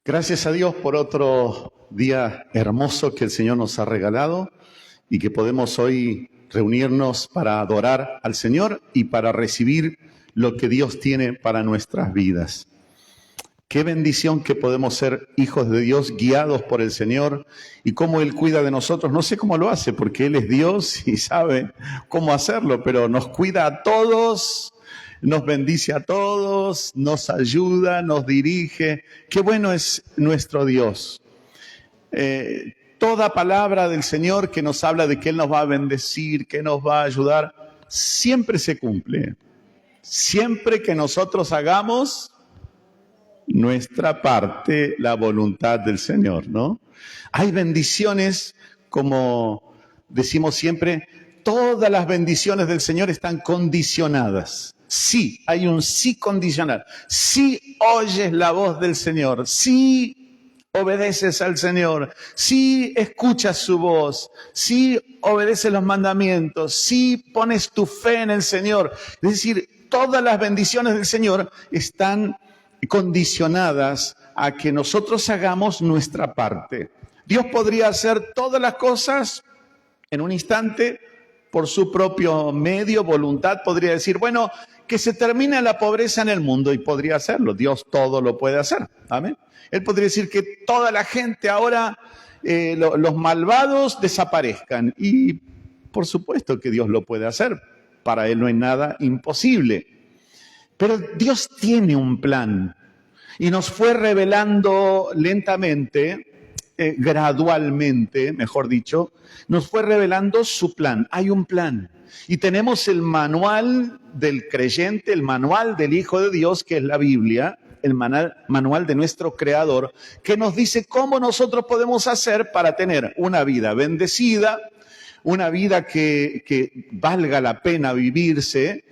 Gracias a Dios por otro día hermoso que el Señor nos ha regalado y que podemos hoy reunirnos para adorar al Señor y para recibir lo que Dios tiene para nuestras vidas. Qué bendición que podemos ser hijos de Dios, guiados por el Señor, y cómo Él cuida de nosotros. No sé cómo lo hace, porque Él es Dios y sabe cómo hacerlo, pero nos cuida a todos, nos bendice a todos, nos ayuda, nos dirige. Qué bueno es nuestro Dios. Toda palabra del Señor que nos habla de que Él nos va a bendecir, que nos va a ayudar, siempre se cumple. Siempre que nosotros hagamos nuestra parte, la voluntad del Señor, ¿no? Hay bendiciones, como decimos siempre, todas las bendiciones del Señor están condicionadas. Sí, hay un sí condicional. Si oyes la voz del Señor, si obedeces al Señor, si escuchas su voz, si obedeces los mandamientos, si pones tu fe en el Señor. Es decir, todas las bendiciones del Señor están condicionadas a que nosotros hagamos nuestra parte. Dios podría hacer todas las cosas en un instante por su propio medio, voluntad. Podría decir, bueno, que se termine la pobreza en el mundo, y podría hacerlo. Dios todo lo puede hacer. Amén. Él podría decir que toda la gente ahora, los malvados desaparezcan, y por supuesto que Dios lo puede hacer. Para Él no hay nada imposible. Pero Dios tiene un plan y nos fue revelando lentamente, gradualmente, mejor dicho, nos fue revelando su plan. Hay un plan y tenemos el manual del creyente, el manual del Hijo de Dios, que es la Biblia, el manual de nuestro Creador, que nos dice cómo nosotros podemos hacer para tener una vida bendecida, una vida que valga la pena vivirse.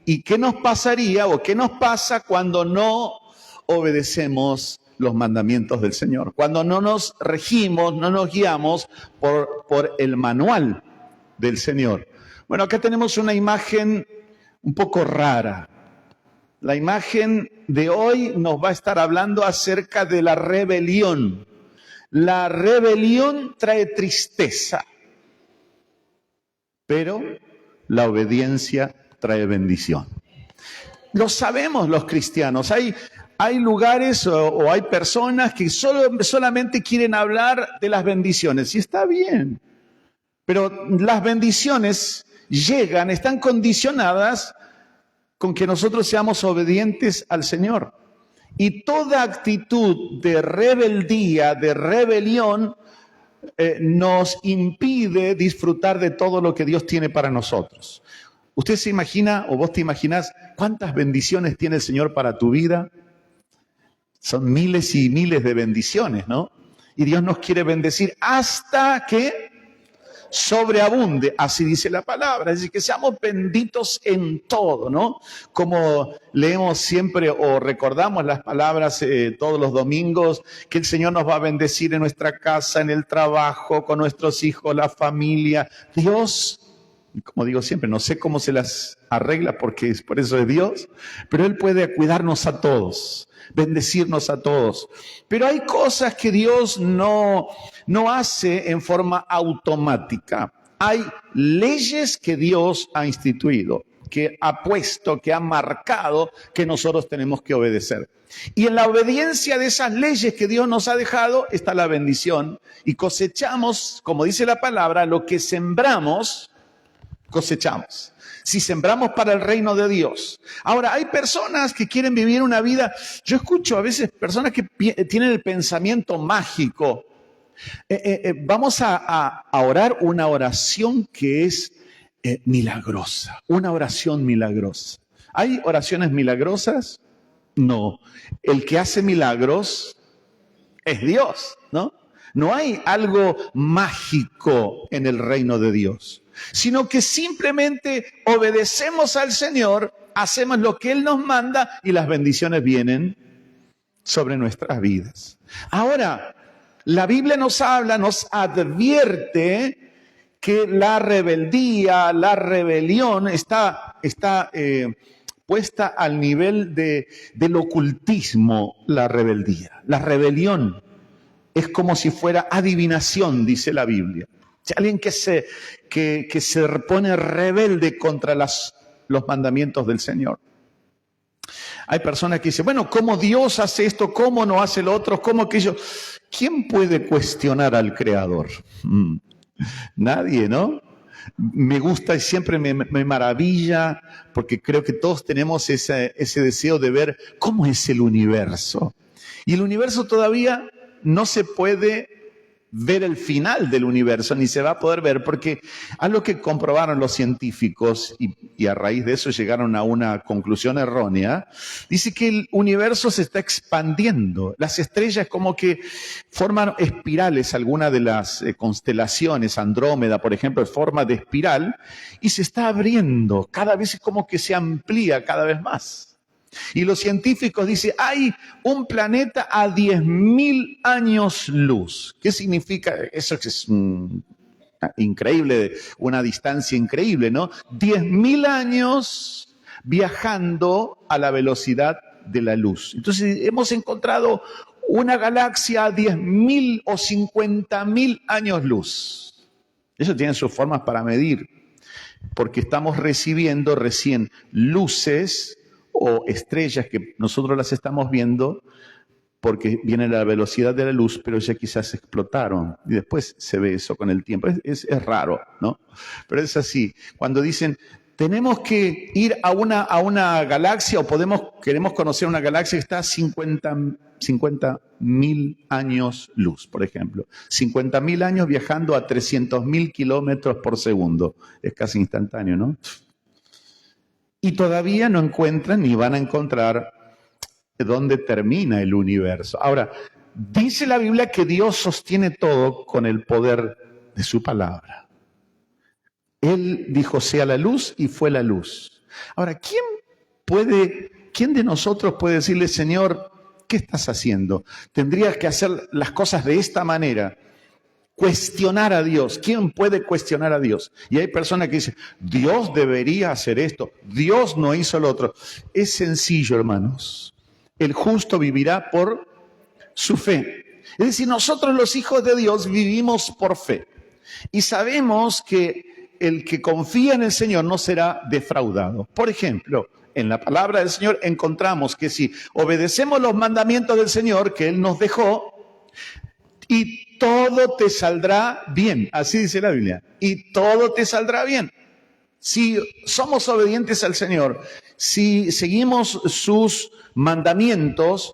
¿Y qué nos pasaría o qué nos pasa cuando no obedecemos los mandamientos del Señor? Cuando no nos regimos, no nos guiamos por el manual del Señor. Bueno, acá tenemos una imagen un poco rara. La imagen de hoy nos va a estar hablando acerca de la rebelión. La rebelión trae tristeza, pero la obediencia trae bendición. Lo sabemos los cristianos. Hay lugares o hay personas que solamente quieren hablar de las bendiciones, y está bien. Pero las bendiciones llegan, están condicionadas con que nosotros seamos obedientes al Señor. Y toda actitud de rebeldía, de rebelión, nos impide disfrutar de todo lo que Dios tiene para nosotros. ¿Usted se imagina, o vos te imaginás, cuántas bendiciones tiene el Señor para tu vida? Son miles y miles de bendiciones, ¿no? Y Dios nos quiere bendecir hasta que sobreabunde, así dice la palabra. Es decir, que seamos benditos en todo, ¿no? Como leemos siempre o recordamos las palabras todos los domingos, que el Señor nos va a bendecir en nuestra casa, en el trabajo, con nuestros hijos, la familia. Dios, como digo siempre, no sé cómo se las arregla, porque por eso es Dios, pero Él puede cuidarnos a todos, bendecirnos a todos. Pero hay cosas que Dios no hace en forma automática. Hay leyes que Dios ha instituido, que ha puesto, que ha marcado, que nosotros tenemos que obedecer. Y en la obediencia de esas leyes que Dios nos ha dejado está la bendición, y cosechamos, como dice la palabra, lo que sembramos, cosechamos. Si sembramos para el reino de Dios. Ahora, hay personas que quieren vivir una vida. Yo escucho a veces personas que tienen el pensamiento mágico. Vamos a orar una oración que es milagrosa. Una oración milagrosa. ¿Hay oraciones milagrosas? No. El que hace milagros es Dios, ¿no? No hay algo mágico en el reino de Dios, sino que simplemente obedecemos al Señor, hacemos lo que Él nos manda y las bendiciones vienen sobre nuestras vidas. Ahora, la Biblia nos habla, nos advierte que la rebeldía, la rebelión está puesta al nivel del ocultismo la rebeldía. La rebelión es como si fuera adivinación, dice la Biblia. Si alguien que se pone rebelde contra los mandamientos del Señor. Hay personas que dicen, bueno, ¿cómo Dios hace esto? ¿Cómo no hace lo otro? ¿Cómo aquello? ¿Quién puede cuestionar al Creador? Nadie, ¿no? Me gusta y siempre me maravilla, porque creo que todos tenemos ese deseo de ver cómo es el universo. Y el universo todavía no se puede ver el final del universo, ni se va a poder ver, porque algo que comprobaron los científicos, y a raíz de eso llegaron a una conclusión errónea, dice que el universo se está expandiendo. Las estrellas como que forman espirales, algunas de las constelaciones, Andrómeda, por ejemplo, en forma de espiral, y se está abriendo, cada vez como que se amplía cada vez más. Y los científicos dicen, hay un planeta a 10.000 años luz. ¿Qué significa? Eso es increíble, una distancia increíble, ¿no? 10.000 años viajando a la velocidad de la luz. Entonces hemos encontrado una galaxia a 10.000 o 50.000 años luz. Eso tiene sus formas para medir, porque estamos recibiendo recién luces o estrellas que nosotros las estamos viendo porque vienen a la velocidad de la luz, pero ya quizás explotaron. Y después se ve eso con el tiempo. Es raro, ¿no? Pero es así. Cuando dicen, tenemos que ir a una galaxia o queremos conocer una galaxia que está a 50.000 años luz, por ejemplo. 50.000 años viajando a 300.000 kilómetros por segundo. Es casi instantáneo, ¿no? Y todavía no encuentran ni van a encontrar dónde termina el universo. Ahora, dice la Biblia que Dios sostiene todo con el poder de su palabra. Él dijo, sea la luz, y fue la luz. Ahora, ¿quién de nosotros puede decirle, Señor, ¿qué estás haciendo? Tendrías que hacer las cosas de esta manera. Cuestionar a Dios. ¿Quién puede cuestionar a Dios? Y hay personas que dicen, Dios debería hacer esto, Dios no hizo lo otro. Es sencillo, hermanos. El justo vivirá por su fe. Es decir, nosotros los hijos de Dios vivimos por fe. Y sabemos que el que confía en el Señor no será defraudado. Por ejemplo, en la palabra del Señor encontramos que si obedecemos los mandamientos del Señor que Él nos dejó, y todo te saldrá bien. Así dice la Biblia. Y todo te saldrá bien. Si somos obedientes al Señor, si seguimos sus mandamientos,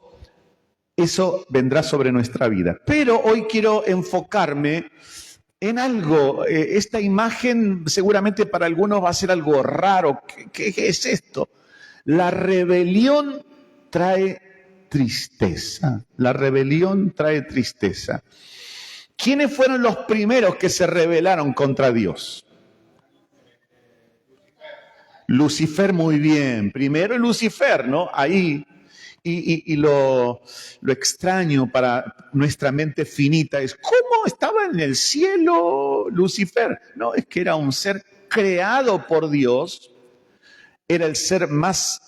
eso vendrá sobre nuestra vida. Pero hoy quiero enfocarme en algo. Esta imagen seguramente para algunos va a ser algo raro. ¿Qué es esto? La rebelión trae tristeza. La rebelión trae tristeza. ¿Quiénes fueron los primeros que se rebelaron contra Dios? Lucifer, muy bien. Primero Lucifer, ¿no? Ahí. Y lo extraño para nuestra mente finita es, ¿cómo estaba en el cielo Lucifer? No, es que era un ser creado por Dios. Era el ser más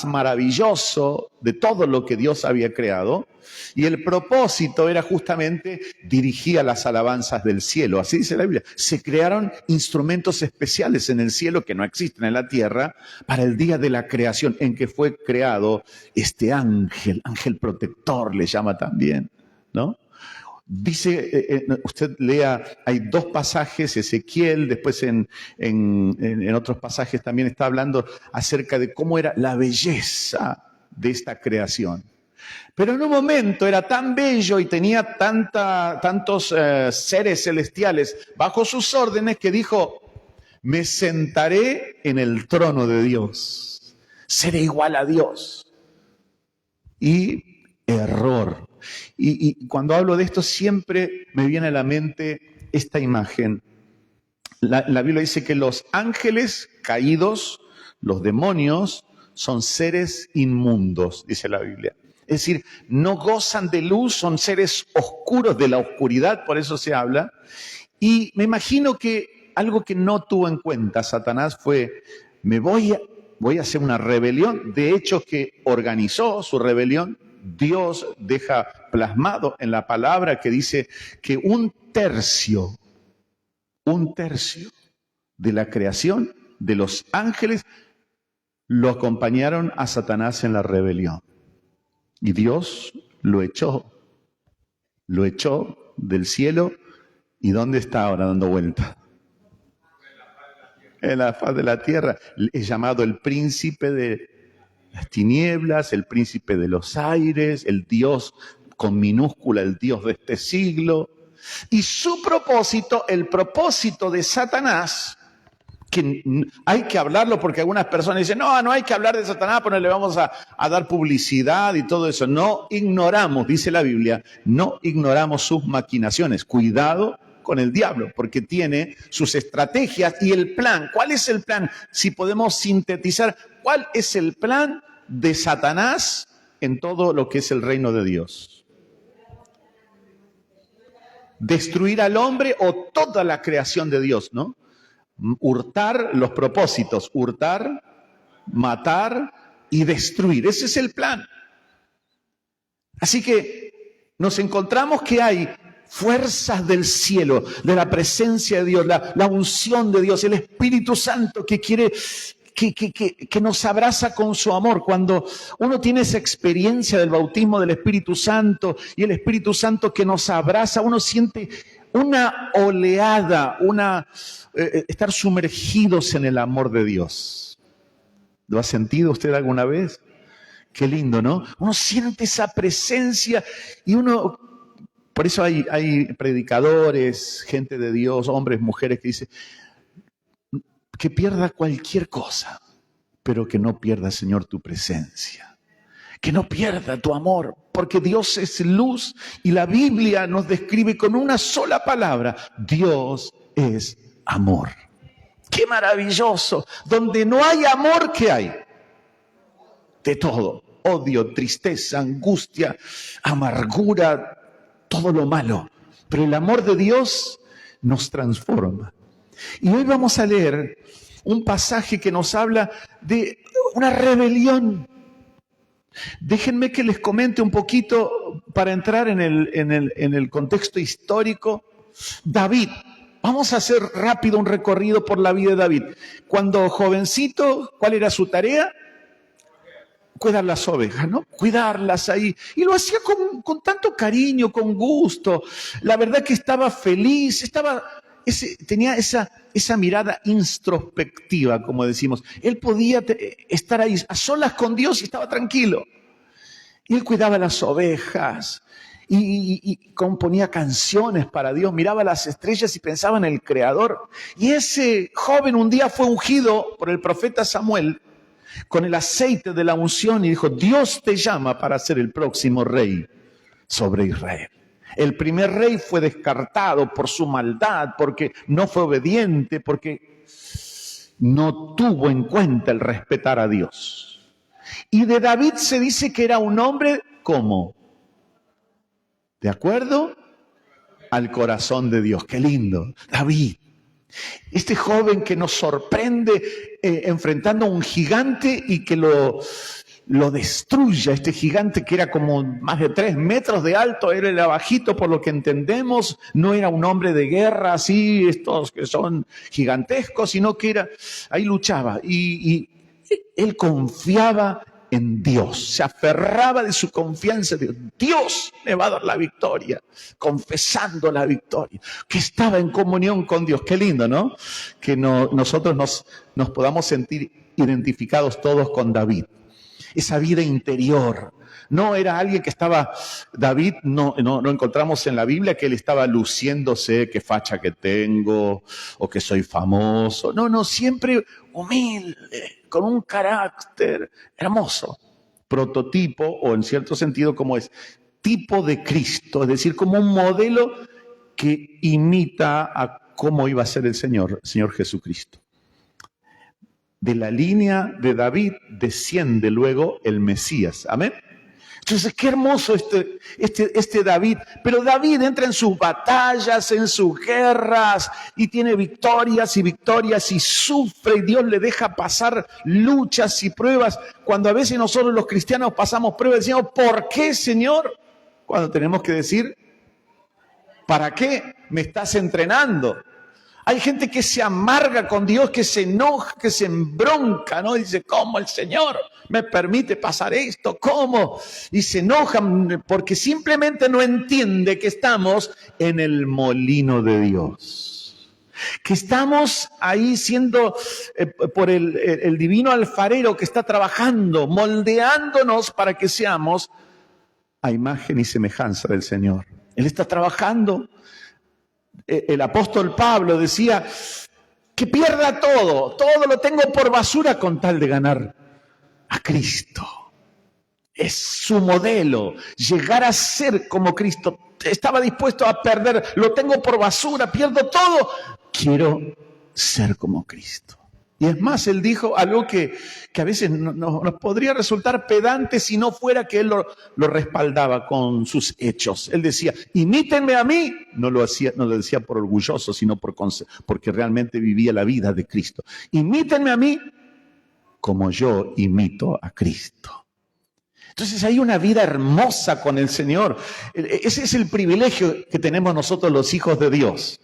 maravilloso de todo lo que Dios había creado, y el propósito era justamente dirigir las alabanzas del cielo. Así dice la Biblia. Se crearon instrumentos especiales en el cielo que no existen en la tierra para el día de la creación, en que fue creado este ángel protector, le llama también, ¿no? Dice, usted lea, hay dos pasajes, Ezequiel, después en otros pasajes también está hablando acerca de cómo era la belleza de esta creación. Pero en un momento era tan bello y tenía tantos seres celestiales bajo sus órdenes que dijo, me sentaré en el trono de Dios, seré igual a Dios. Y error. Y cuando hablo de esto siempre me viene a la mente esta imagen. La Biblia dice que los ángeles caídos, los demonios, son seres inmundos, dice la Biblia. Es decir, no gozan de luz, son seres oscuros de la oscuridad, por eso se habla. Y me imagino que algo que no tuvo en cuenta Satanás fue, me voy voy a hacer una rebelión. De hecho, que organizó su rebelión. Dios deja plasmado en la palabra que dice que un tercio de la creación, de los ángeles, lo acompañaron a Satanás en la rebelión. Y Dios lo echó del cielo. ¿Y dónde está ahora dando vuelta? En la faz de la tierra. Es llamado el príncipe de las tinieblas, el príncipe de los aires, el Dios con minúscula, el Dios de este siglo. Y su propósito, el propósito de Satanás, que hay que hablarlo porque algunas personas dicen, no hay que hablar de Satanás, pero no le vamos a dar publicidad y todo eso. No ignoramos, dice la Biblia, no ignoramos sus maquinaciones. Cuidado con el diablo, porque tiene sus estrategias y el plan. ¿Cuál es el plan? Si podemos sintetizar, ¿cuál es el plan de Satanás en todo lo que es el reino de Dios? Destruir al hombre o toda la creación de Dios, ¿no? Hurtar los propósitos, hurtar, matar y destruir. Ese es el plan. Así que nos encontramos que hay fuerzas del cielo, de la presencia de Dios, la unción de Dios, el Espíritu Santo que quiere, que nos abraza con su amor. Cuando uno tiene esa experiencia del bautismo del Espíritu Santo y el Espíritu Santo que nos abraza, uno siente una oleada, estar sumergidos en el amor de Dios. ¿Lo ha sentido usted alguna vez? Qué lindo, ¿no? Uno siente esa presencia y uno... Por eso hay predicadores, gente de Dios, hombres, mujeres que dicen que pierda cualquier cosa, pero que no pierda, Señor, tu presencia. Que no pierda tu amor, porque Dios es luz y la Biblia nos describe con una sola palabra: Dios es amor. ¡Qué maravilloso! Donde no hay amor, ¿qué hay? De todo. Odio, tristeza, angustia, amargura, todo lo malo. Pero el amor de Dios nos transforma. Y hoy vamos a leer un pasaje que nos habla de una rebelión. Déjenme que les comente un poquito para entrar en el contexto histórico. David. Vamos a hacer rápido un recorrido por la vida de David. Cuando jovencito, ¿cuál era su tarea? Cuidar las ovejas, ¿no? Cuidarlas ahí. Y lo hacía con tanto cariño, con gusto. La verdad que estaba feliz, tenía esa mirada introspectiva, como decimos. Él podía estar ahí a solas con Dios y estaba tranquilo. Y él cuidaba las ovejas y componía canciones para Dios, miraba las estrellas y pensaba en el Creador. Y ese joven un día fue ungido por el profeta Samuel con el aceite de la unción y dijo: Dios te llama para ser el próximo rey sobre Israel. El primer rey fue descartado por su maldad, porque no fue obediente, porque no tuvo en cuenta el respetar a Dios. Y de David se dice que era un hombre, ¿cómo? ¿De acuerdo? Al corazón de Dios. ¡Qué lindo! David. Este joven que nos sorprende enfrentando a un gigante y que lo destruye. Este gigante que era como más de 3 metros de alto, él era bajito por lo que entendemos, no era un hombre de guerra así, estos que son gigantescos, sino que ahí luchaba y él confiaba en Dios, se aferraba de su confianza en Dios. Dios me va a dar la victoria, confesando la victoria, que estaba en comunión con Dios. Qué lindo, ¿no? Que nosotros nos podamos sentir identificados todos con David. Esa vida interior. No era alguien que estaba, David, no encontramos en la Biblia que él estaba luciéndose, qué facha que tengo, o que soy famoso. No, siempre humilde, con un carácter hermoso. Prototipo, o en cierto sentido como es, tipo de Cristo, es decir, como un modelo que imita a cómo iba a ser el Señor Jesucristo. De la línea de David desciende luego el Mesías. Amén. Entonces, qué hermoso este David. Pero David entra en sus batallas, en sus guerras, y tiene victorias y sufre, y Dios le deja pasar luchas y pruebas. Cuando a veces nosotros los cristianos pasamos pruebas, decimos, ¿por qué, Señor? Cuando tenemos que decir, ¿para qué me estás entrenando? Hay gente que se amarga con Dios, que se enoja, que se embronca, ¿no? Dice, ¿cómo el Señor me permite pasar esto? ¿Cómo? Y se enojan porque simplemente no entiende que estamos en el molino de Dios. Que estamos ahí siendo por el divino alfarero que está trabajando, moldeándonos para que seamos a imagen y semejanza del Señor. Él está trabajando. El apóstol Pablo decía que pierda todo lo tengo por basura con tal de ganar a Cristo. Es su modelo, llegar a ser como Cristo. Estaba dispuesto a perder, lo tengo por basura, pierdo todo, quiero ser como Cristo. Y es más, él dijo algo que a veces nos podría resultar pedante si no fuera que él lo respaldaba con sus hechos. Él decía, imítenme a mí. No lo decía por orgulloso, sino porque realmente vivía la vida de Cristo. Imítenme a mí como yo imito a Cristo. Entonces hay una vida hermosa con el Señor. Ese es el privilegio que tenemos nosotros los hijos de Dios.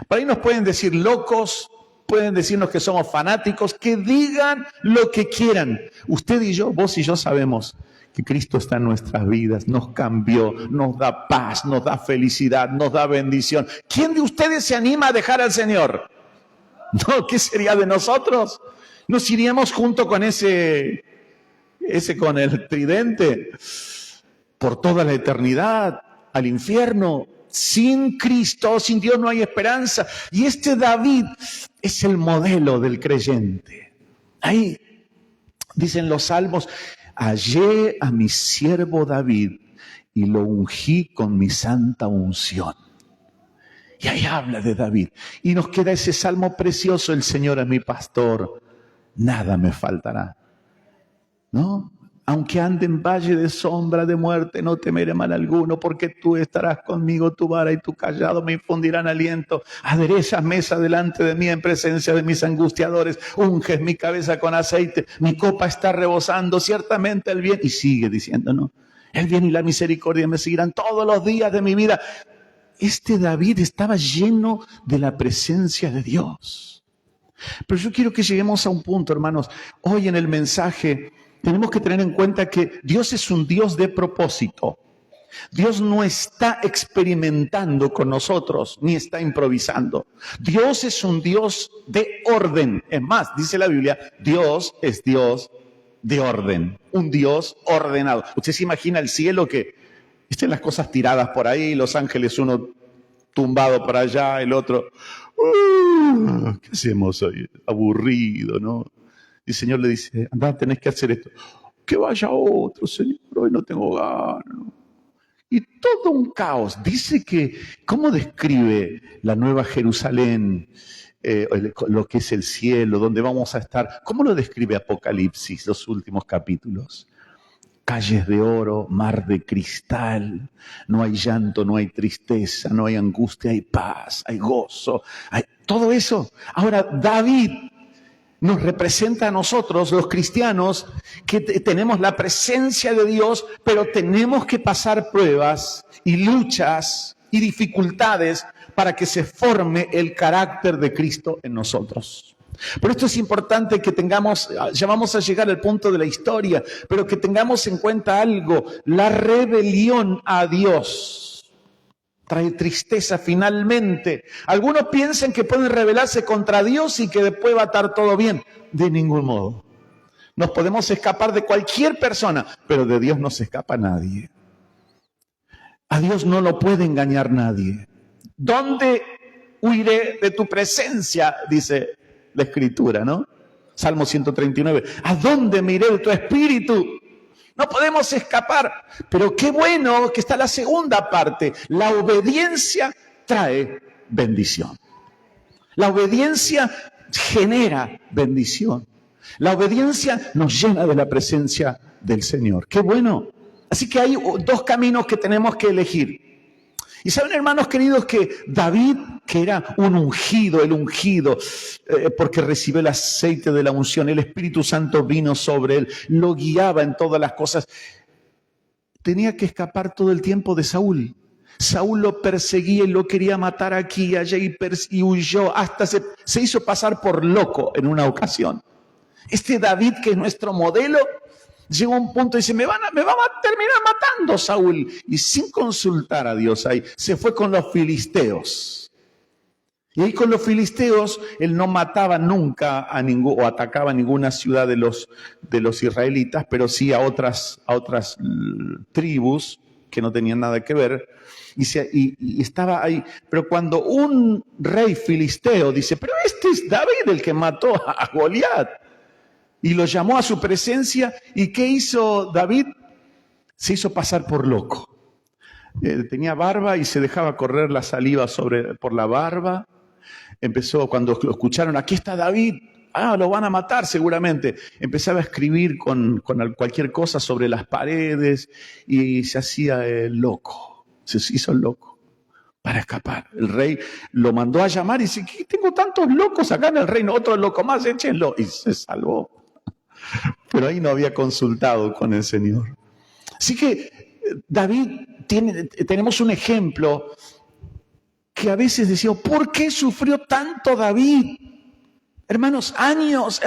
Por ahí nos pueden decir locos, pueden decirnos que somos fanáticos, que digan lo que quieran. Usted y yo, vos y yo sabemos que Cristo está en nuestras vidas, nos cambió, nos da paz, nos da felicidad, nos da bendición. ¿Quién de ustedes se anima a dejar al Señor? No, ¿qué sería de nosotros? ¿Nos iríamos junto con ese con el tridente por toda la eternidad al infierno? Sin Cristo, sin Dios no hay esperanza. Y este David es el modelo del creyente. Ahí dicen los salmos, hallé a mi siervo David y lo ungí con mi santa unción. Y ahí habla de David. Y nos queda ese salmo precioso, el Señor es mi pastor, nada me faltará. ¿No? Aunque ande en valle de sombra de muerte, no temeré mal alguno, porque tú estarás conmigo, tu vara y tu callado me infundirán aliento. Aderezas mesa delante de mí en presencia de mis angustiadores, unges mi cabeza con aceite, mi copa está rebosando, ciertamente el bien, y sigue diciendo, ¿no? El bien y la misericordia me seguirán todos los días de mi vida. Este David estaba lleno de la presencia de Dios. Pero yo quiero que lleguemos a un punto, hermanos. Hoy en el mensaje tenemos que tener en cuenta que Dios es un Dios de propósito. Dios no está experimentando con nosotros, ni está improvisando. Dios es un Dios de orden. Es más, dice la Biblia, Dios es Dios de orden. Un Dios ordenado. Usted se imagina el cielo que estén las cosas tiradas por ahí, los ángeles, uno tumbado por allá, el otro, ¿qué hacemos hoy? Aburrido, ¿no? Y el Señor le dice, andá, tenés que hacer esto. Que vaya otro, Señor, hoy no tengo ganas. Y todo un caos. Dice que, ¿cómo describe la Nueva Jerusalén, lo que es el cielo, donde vamos a estar? ¿Cómo lo describe Apocalipsis, los últimos capítulos? Calles de oro, mar de cristal, no hay llanto, no hay tristeza, no hay angustia, hay paz, hay gozo, hay todo eso. Ahora, David nos representa a nosotros, los cristianos, que tenemos la presencia de Dios, pero tenemos que pasar pruebas y luchas y dificultades para que se forme el carácter de Cristo en nosotros. Por esto es importante que tengamos, ya vamos a llegar al punto de la historia, pero que tengamos en cuenta algo, la rebelión a Dios trae tristeza finalmente. Algunos piensan que pueden rebelarse contra Dios y que después va a estar todo bien. De ningún modo. Nos podemos escapar de cualquier persona, pero de Dios no se escapa nadie. A Dios no lo puede engañar nadie. ¿Dónde huiré de tu presencia? Dice la Escritura, ¿no? Salmo 139. ¿A dónde me iré de tu espíritu? No podemos escapar, pero qué bueno que está la segunda parte. La obediencia trae bendición. La obediencia genera bendición. La obediencia nos llena de la presencia del Señor. Qué bueno. Así que hay dos caminos que tenemos que elegir. Y saben, hermanos queridos, que David, que era un ungido, el ungido, porque recibió el aceite de la unción, el Espíritu Santo vino sobre él, lo guiaba en todas las cosas, tenía que escapar todo el tiempo de Saúl. Saúl lo perseguía y lo quería matar aquí y allá y huyó, hasta se hizo pasar por loco en una ocasión. Este David, que es nuestro modelo, llegó a un punto y dice, me va a terminar matando Saúl. Y sin consultar a Dios ahí, se fue con los filisteos. Y ahí con los filisteos, él no mataba nunca o atacaba a ninguna ciudad de los israelitas, pero sí a otras tribus que no tenían nada que ver. Y estaba ahí. Pero cuando un rey filisteo dice, pero este es David el que mató a Goliat. Y lo llamó a su presencia. ¿Y qué hizo David? Se hizo pasar por loco. Tenía barba y se dejaba correr la saliva por la barba. Empezó, cuando lo escucharon, aquí está David. Lo van a matar seguramente. Empezaba a escribir con cualquier cosa sobre las paredes y se hacía loco. Se hizo loco para escapar. El rey lo mandó a llamar y dice, ¿qué tengo tantos locos acá en el reino? Otro loco más, échenlo. Y se salvó. Pero ahí no había consultado con el Señor. Así que David, tenemos un ejemplo que a veces decimos, ¿por qué sufrió tanto David? Hermanos, años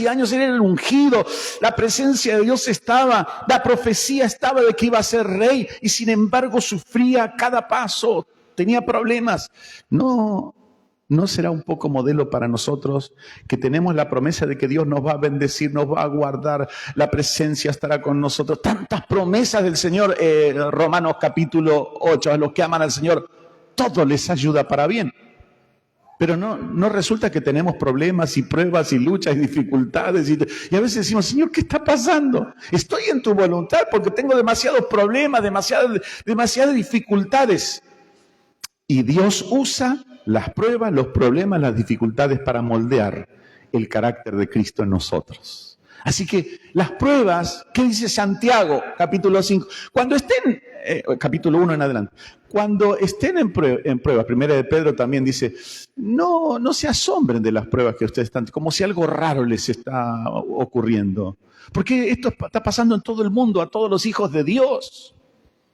y años, él era el ungido, la presencia de Dios estaba, la profecía estaba de que iba a ser rey, y sin embargo sufría a cada paso, tenía problemas. ¿No será un poco modelo para nosotros, que tenemos la promesa de que Dios nos va a bendecir, nos va a guardar, la presencia estará con nosotros? Tantas promesas del Señor, Romanos capítulo 8, a los que aman al Señor, todo les ayuda para bien. Pero no resulta que tenemos problemas y pruebas y luchas y dificultades. Y a veces decimos, Señor, ¿qué está pasando? Estoy en tu voluntad porque tengo demasiados problemas, demasiadas dificultades. Y Dios usa las pruebas, los problemas, las dificultades para moldear el carácter de Cristo en nosotros. Así que las pruebas, ¿qué dice Santiago? Capítulo 5. Cuando estén, capítulo 1 en adelante, cuando estén en pruebas, primera de Pedro también dice, no se asombren de las pruebas que ustedes están, como si algo raro les está ocurriendo. Porque esto está pasando en todo el mundo, a todos los hijos de Dios,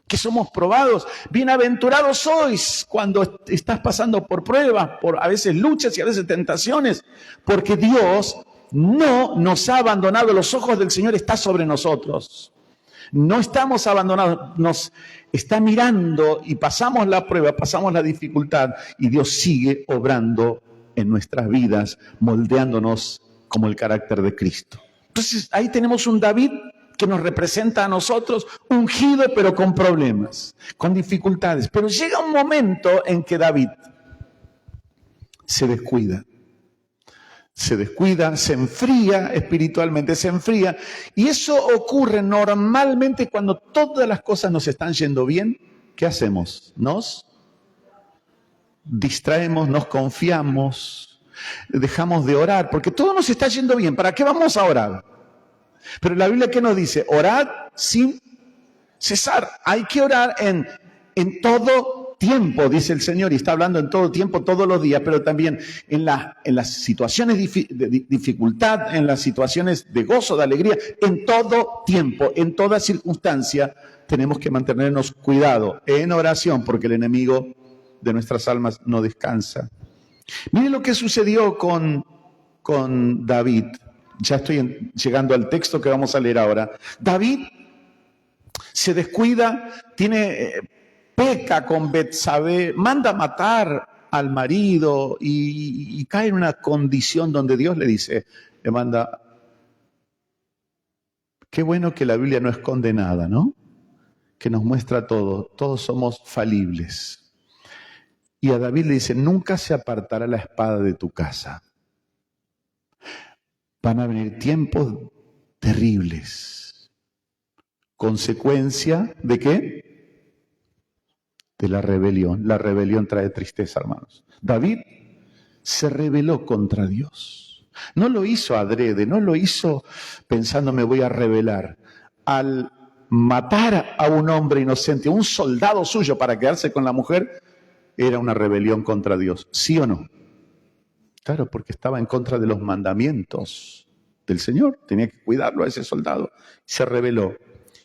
que somos probados. Bienaventurados sois cuando estás pasando por pruebas, por a veces luchas y a veces tentaciones, porque Dios no nos ha abandonado. Los ojos del Señor están sobre nosotros. No estamos abandonados, nos está mirando y pasamos la prueba, pasamos la dificultad y Dios sigue obrando en nuestras vidas, moldeándonos como el carácter de Cristo. Entonces ahí tenemos un David que nos representa a nosotros, ungido pero con problemas, con dificultades. Pero llega un momento en que David se descuida, se enfría espiritualmente, se enfría. Y eso ocurre normalmente cuando todas las cosas nos están yendo bien. ¿Qué hacemos? Nos distraemos, nos confiamos, dejamos de orar, porque todo nos está yendo bien. ¿Para qué vamos a orar? Pero la Biblia, ¿qué nos dice? Orad sin cesar. Hay que orar en todo tiempo, dice el Señor, y está hablando en todo tiempo, todos los días, pero también en las situaciones de dificultad, en las situaciones de gozo, de alegría, en todo tiempo, en toda circunstancia, tenemos que mantenernos cuidado en oración, porque el enemigo de nuestras almas no descansa. Miren lo que sucedió con David. Ya estoy llegando al texto que vamos a leer ahora. David se descuida, peca con Betsabé, manda matar al marido y cae en una condición donde Dios le manda. Qué bueno que la Biblia no esconde nada, ¿no? Que nos muestra todo. Todos somos falibles. Y a David le dice, nunca se apartará la espada de tu casa. Van a venir tiempos terribles. ¿Consecuencia de qué? De la rebelión. La rebelión trae tristeza, hermanos. David se rebeló contra Dios. No lo hizo adrede, no lo hizo pensando me voy a rebelar. Al matar a un hombre inocente, un soldado suyo para quedarse con la mujer, era una rebelión contra Dios. ¿Sí o no? Claro, porque estaba en contra de los mandamientos del Señor. Tenía que cuidarlo a ese soldado. Se rebeló.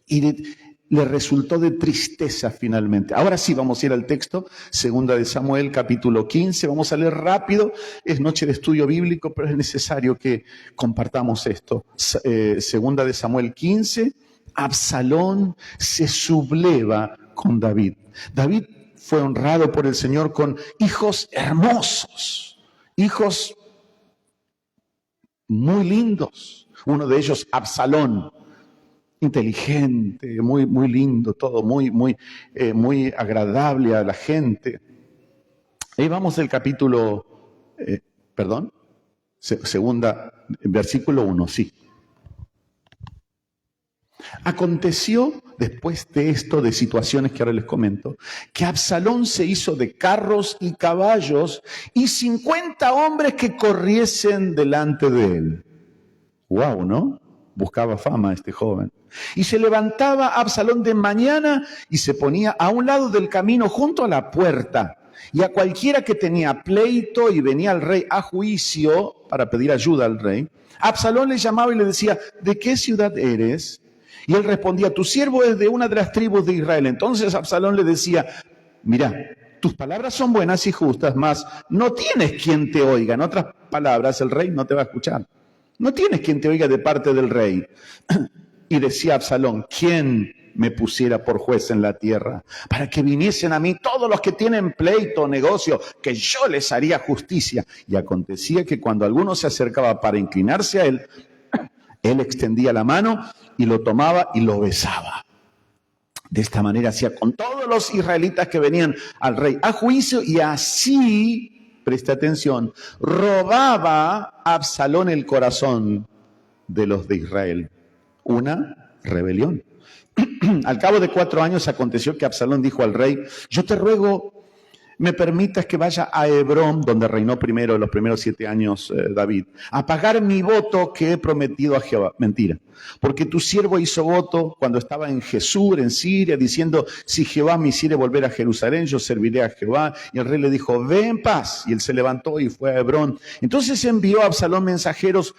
Y le resultó de tristeza finalmente. Ahora sí, vamos a ir al texto, segunda de Samuel, capítulo 15. Vamos a leer rápido. Es noche de estudio bíblico, pero es necesario que compartamos esto. Segunda de Samuel 15. Absalón se subleva con David. David fue honrado por el Señor con hijos hermosos, hijos muy lindos. Uno de ellos, Absalón, inteligente, muy, muy lindo, todo muy agradable a la gente. Ahí vamos del capítulo, segunda, versículo 1, sí. Aconteció, después de esto, de situaciones que ahora les comento, que Absalón se hizo de carros y caballos y 50 hombres que corriesen delante de él. Wow, ¿no? Buscaba fama este joven. Y se levantaba Absalón de mañana y se ponía a un lado del camino junto a la puerta. Y a cualquiera que tenía pleito y venía al rey a juicio para pedir ayuda al rey, Absalón le llamaba y le decía, ¿de qué ciudad eres? Y él respondía, tu siervo es de una de las tribus de Israel. Entonces Absalón le decía, mira, tus palabras son buenas y justas, mas no tienes quien te oiga. En otras palabras, el rey no te va a escuchar. No tienes quien te oiga de parte del rey. Y decía Absalón, ¿quién me pusiera por juez en la tierra? Para que viniesen a mí todos los que tienen pleito o negocio, que yo les haría justicia. Y acontecía que cuando alguno se acercaba para inclinarse a él, él extendía la mano y lo tomaba y lo besaba. De esta manera hacía con todos los israelitas que venían al rey a juicio y así, preste atención, robaba a Absalón el corazón de los de Israel. Una rebelión. Al cabo de 4 años aconteció que Absalón dijo al rey, yo te ruego me permitas que vaya a Hebrón, donde reinó primero los primeros 7 años David, a pagar mi voto que he prometido a Jehová. Mentira, porque tu siervo hizo voto cuando estaba en Jesús, en Siria, diciendo, si Jehová me hiciere volver a Jerusalén, yo serviré a Jehová. Y el rey le dijo, ve en paz. Y él se levantó y fue a Hebrón. Entonces envió a Absalón mensajeros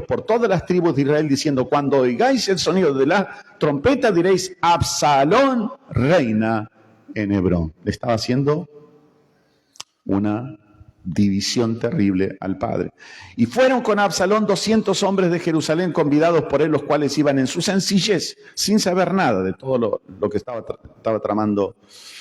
por todas las tribus de Israel, diciendo, cuando oigáis el sonido de la trompeta, diréis, Absalón reina en Hebrón. Le estaba haciendo una división terrible al padre. Y fueron con Absalón 200 hombres de Jerusalén, convidados por él, los cuales iban en su sencillez, sin saber nada de todo lo que estaba tramando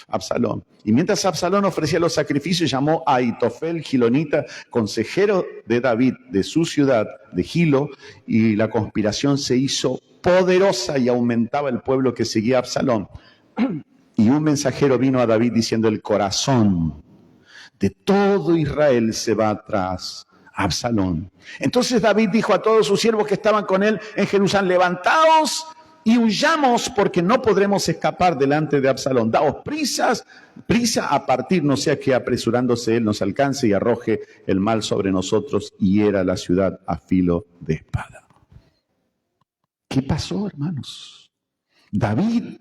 Absalón. Y mientras Absalón ofrecía los sacrificios, llamó a Ahitofel, gilonita, consejero de David, de su ciudad, de Gilo, y la conspiración se hizo poderosa y aumentaba el pueblo que seguía a Absalón. Y un mensajero vino a David diciendo, el corazón de todo Israel se va tras Absalón. Entonces David dijo a todos sus siervos que estaban con él en Jerusalén, levantaos y huyamos porque no podremos escapar delante de Absalón. Daos prisa a partir, no sea que apresurándose él nos alcance y arroje el mal sobre nosotros y hiera la ciudad a filo de espada. ¿Qué pasó, hermanos? David,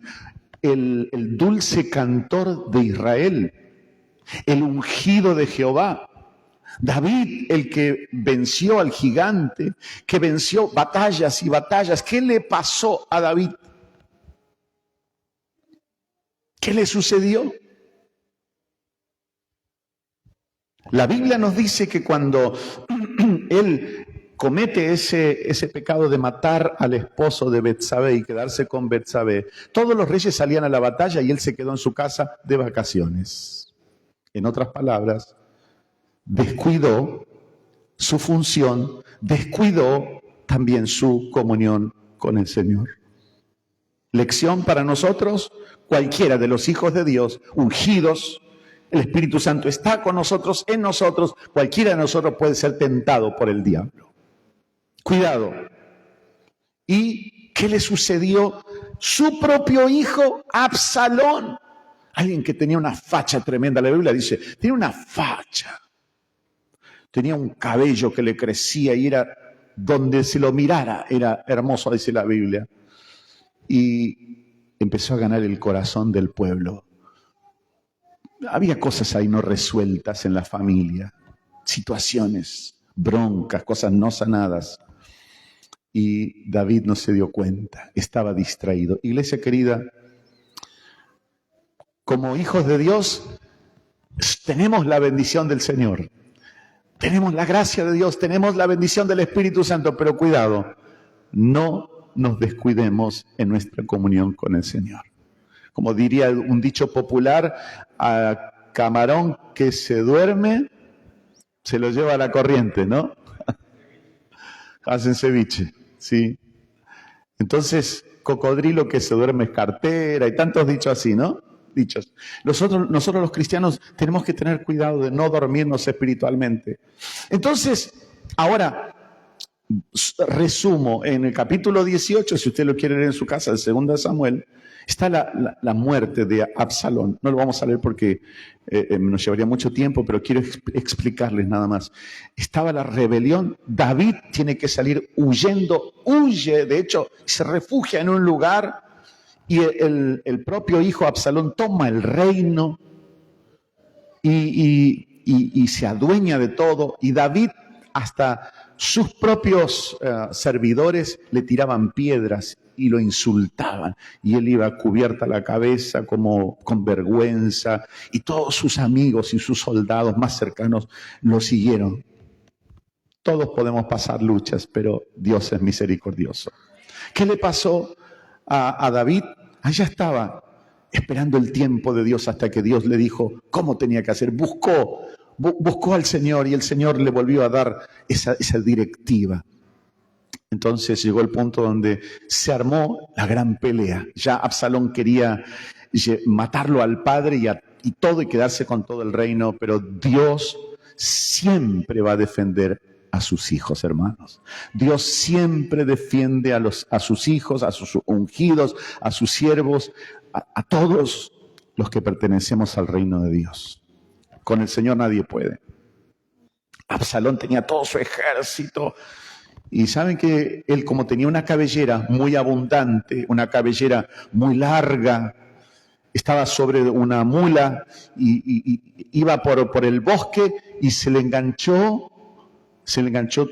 el dulce cantor de Israel, el ungido de Jehová, David, el que venció al gigante, que venció batallas y batallas. ¿Qué le pasó a David? ¿Qué le sucedió? La Biblia nos dice que cuando él comete ese pecado de matar al esposo de Betsabé y quedarse con Betsabé, todos los reyes salían a la batalla y él se quedó en su casa de vacaciones. En otras palabras, descuidó su función, descuidó también su comunión con el Señor. Lección para nosotros, cualquiera de los hijos de Dios, ungidos, el Espíritu Santo está con nosotros, en nosotros, cualquiera de nosotros puede ser tentado por el diablo. Cuidado. ¿Y qué le sucedió? Su propio hijo, Absalón, alguien que tenía una facha tremenda. La Biblia dice, tenía una facha. Tenía un cabello que le crecía y era donde se lo mirara, era hermoso, dice la Biblia. y empezó a ganar el corazón del pueblo. Había cosas ahí no resueltas en la familia, situaciones, broncas, cosas no sanadas. Y David no se dio cuenta, estaba distraído. Iglesia querida, como hijos de Dios, tenemos la bendición del Señor. Tenemos la gracia de Dios, tenemos la bendición del Espíritu Santo, pero cuidado, no nos descuidemos en nuestra comunión con el Señor. Como diría un dicho popular, a camarón que se duerme, se lo lleva a la corriente, ¿no? Hacen ceviche, ¿sí? Entonces, cocodrilo que se duerme es cartera, y tantos dichos así, ¿no? Dichos. Nosotros los cristianos tenemos que tener cuidado de no dormirnos espiritualmente. Entonces, ahora, resumo, en el capítulo 18, si usted lo quiere leer en su casa, el 2 de Samuel, está la muerte de Absalón. No lo vamos a leer porque nos llevaría mucho tiempo, pero quiero explicarles nada más. Estaba la rebelión, David tiene que salir huyendo, huye, de hecho, se refugia en un lugar y el propio hijo Absalón toma el reino y se adueña de todo, y David hasta sus propios servidores le tiraban piedras y lo insultaban, y él iba cubierta la cabeza como con vergüenza, y todos sus amigos y sus soldados más cercanos lo siguieron. Todos podemos pasar luchas, pero Dios es misericordioso. ¿Qué le pasó a David? Allá estaba esperando el tiempo de Dios hasta que Dios le dijo cómo tenía que hacer. Buscó al Señor y el Señor le volvió a dar esa directiva. Entonces llegó el punto donde se armó la gran pelea. Ya Absalón quería matarlo al padre y todo y quedarse con todo el reino, pero Dios siempre va a defender a sus hijos, hermanos. Dios siempre defiende a sus hijos, a sus ungidos, a sus siervos, a todos los que pertenecemos al reino de Dios. Con el Señor nadie puede. Absalón tenía todo su ejército. Y saben que él, como tenía una cabellera muy abundante, una cabellera muy larga, estaba sobre una mula y iba por el bosque y se le enganchó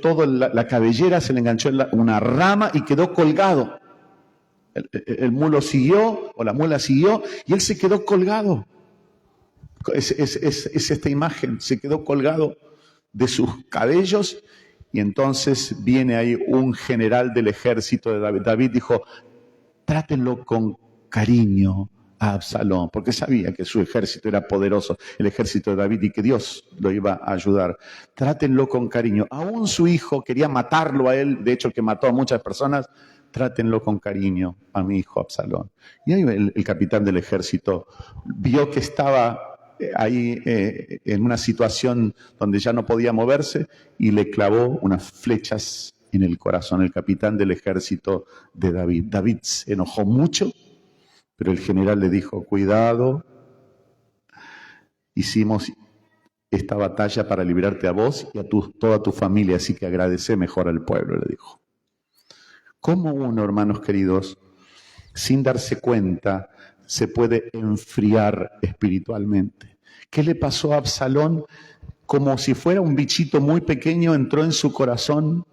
toda la cabellera, se le enganchó una rama y quedó colgado. El mulo siguió, o la mula siguió, y él se quedó colgado. Es esta imagen, se quedó colgado de sus cabellos, y entonces viene ahí un general del ejército de David. David dijo, trátenlo con cariño a Absalón, porque sabía que su ejército era poderoso, el ejército de David, y que Dios lo iba a ayudar. Trátenlo con cariño. Aún su hijo quería matarlo a él, de hecho que mató a muchas personas. Trátenlo con cariño a mi hijo Absalón. Y ahí el capitán del ejército vio que estaba ahí en una situación donde ya no podía moverse y le clavó unas flechas en el corazón, el capitán del ejército de David. David se enojó mucho, pero el general le dijo, cuidado, hicimos esta batalla para librarte a vos y a toda tu familia, así que agradece mejor al pueblo, le dijo. ¿Cómo uno, hermanos queridos, sin darse cuenta, se puede enfriar espiritualmente? ¿Qué le pasó a Absalón? Como si fuera un bichito muy pequeño, entró en su corazón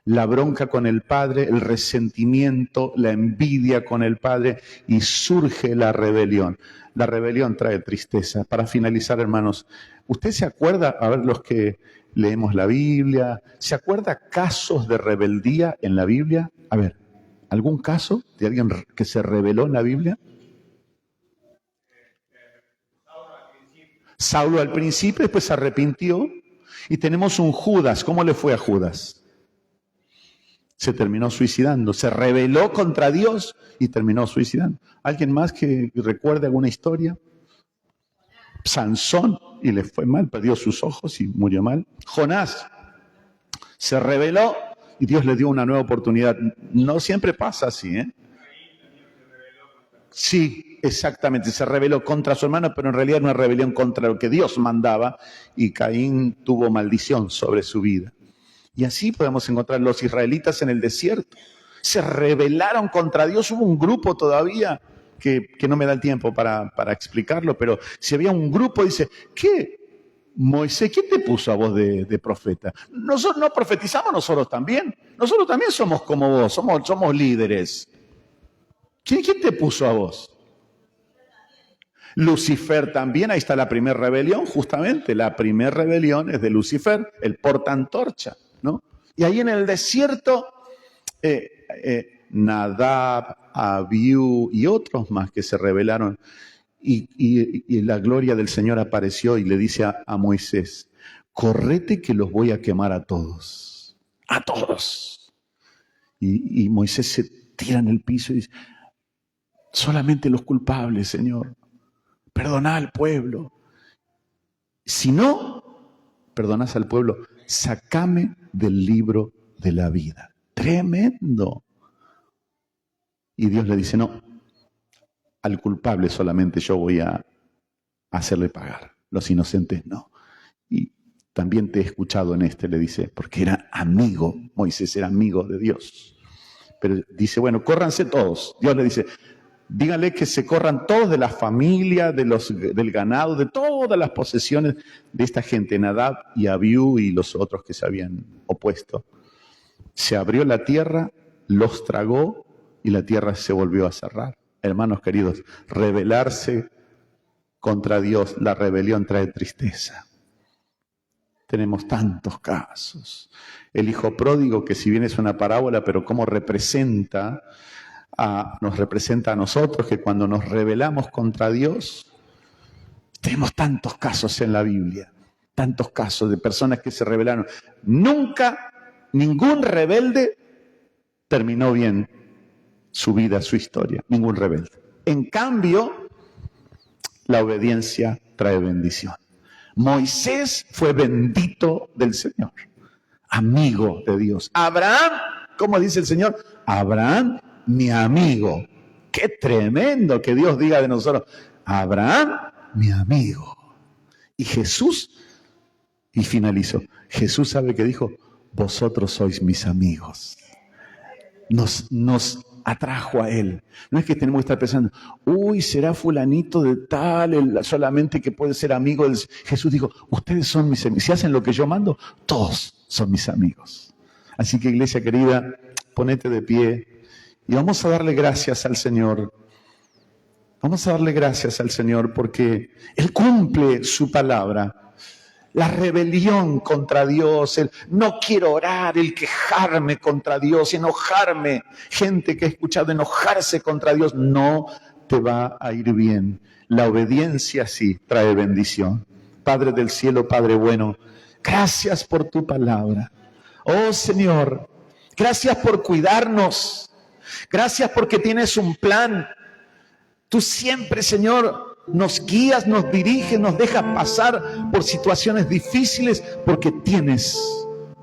la bronca con el padre, el resentimiento, la envidia con el padre, y surge la rebelión. La rebelión trae tristeza. Para finalizar, hermanos, ¿usted se acuerda, a ver los que leemos la Biblia, ¿se acuerda casos de rebeldía en la Biblia? A ver, ¿algún caso de alguien que se rebeló en la Biblia? Saulo al principio, después se arrepintió, y tenemos un Judas. ¿Cómo le fue a Judas? Se terminó suicidando, se rebeló contra Dios y terminó suicidando. ¿Alguien más que recuerde alguna historia? Sansón, y le fue mal, perdió sus ojos y murió mal. Jonás se rebeló y Dios le dio una nueva oportunidad. No siempre pasa así, ¿eh? Sí, exactamente, se rebeló contra su hermano, pero en realidad era una rebelión contra lo que Dios mandaba, y Caín tuvo maldición sobre su vida. Y así podemos encontrar los israelitas en el desierto. se rebelaron contra Dios. Hubo un grupo todavía que no me da el tiempo para explicarlo, pero si había un grupo, dice, ¿qué? Moisés, ¿quién te puso a vos de profeta? Nosotros no profetizamos, nosotros también. Nosotros también somos como vos, somos líderes. ¿Quién te puso a vos? Lucifer también, ahí está la primera rebelión, justamente. La primera rebelión es de Lucifer, el portaantorcha, ¿no? Y ahí en el desierto, Nadab, Abiú y otros más que se rebelaron. Y la gloria del Señor apareció y le dice a Moisés, correte que los voy a quemar a todos. A todos. Y Moisés se tira en el piso y dice, solamente los culpables, Señor. Perdoná al pueblo. Si no perdonás al pueblo, sacame del libro de la vida. Tremendo. Y Dios le dice, no, al culpable solamente yo voy a hacerle pagar. Los inocentes no. Y también te he escuchado en le dice, porque era amigo, Moisés era amigo de Dios. Pero dice, bueno, córranse todos. Dios le dice, díganle que se corran todos de la familia, del ganado, de todas las posesiones de esta gente, Nadab y Abiú y los otros que se habían opuesto. Se abrió la tierra, los tragó y la tierra se volvió a cerrar. Hermanos queridos, rebelarse contra Dios, la rebelión trae tristeza. Tenemos tantos casos. El hijo pródigo, que si bien es una parábola, pero cómo nos representa a nosotros, que cuando nos rebelamos contra Dios, tenemos tantos casos en la Biblia, tantos casos de personas que se rebelaron. Nunca, ningún rebelde terminó bien su vida, su historia, ningún rebelde. En cambio, la obediencia trae bendición. Moisés fue bendito del Señor, amigo de Dios. Abraham, ¿cómo dice el Señor? Abraham, mi amigo. Qué tremendo que Dios diga de nosotros, Abraham, mi amigo. Y Jesús, y finalizó, Jesús sabe que dijo, vosotros sois mis amigos. Nos atrajo a Él. No es que tenemos que estar pensando, uy, será fulanito de tal, solamente que puede ser amigo del... Jesús dijo, ustedes son mis amigos. Si hacen lo que yo mando, todos son mis amigos. Así que, iglesia querida, ponete de pie y vamos a darle gracias al Señor. Vamos a darle gracias al Señor porque Él cumple su palabra. La rebelión contra Dios, el no quiero orar, el quejarme contra Dios, enojarme. Gente que ha escuchado enojarse contra Dios, no te va a ir bien. La obediencia sí trae bendición. Padre del cielo, Padre bueno, gracias por tu palabra. Oh Señor, gracias por cuidarnos. Gracias porque tienes un plan. Tú siempre, Señor, nos guías, nos diriges, nos dejas pasar por situaciones difíciles porque tienes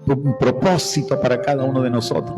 un propósito para cada uno de nosotros.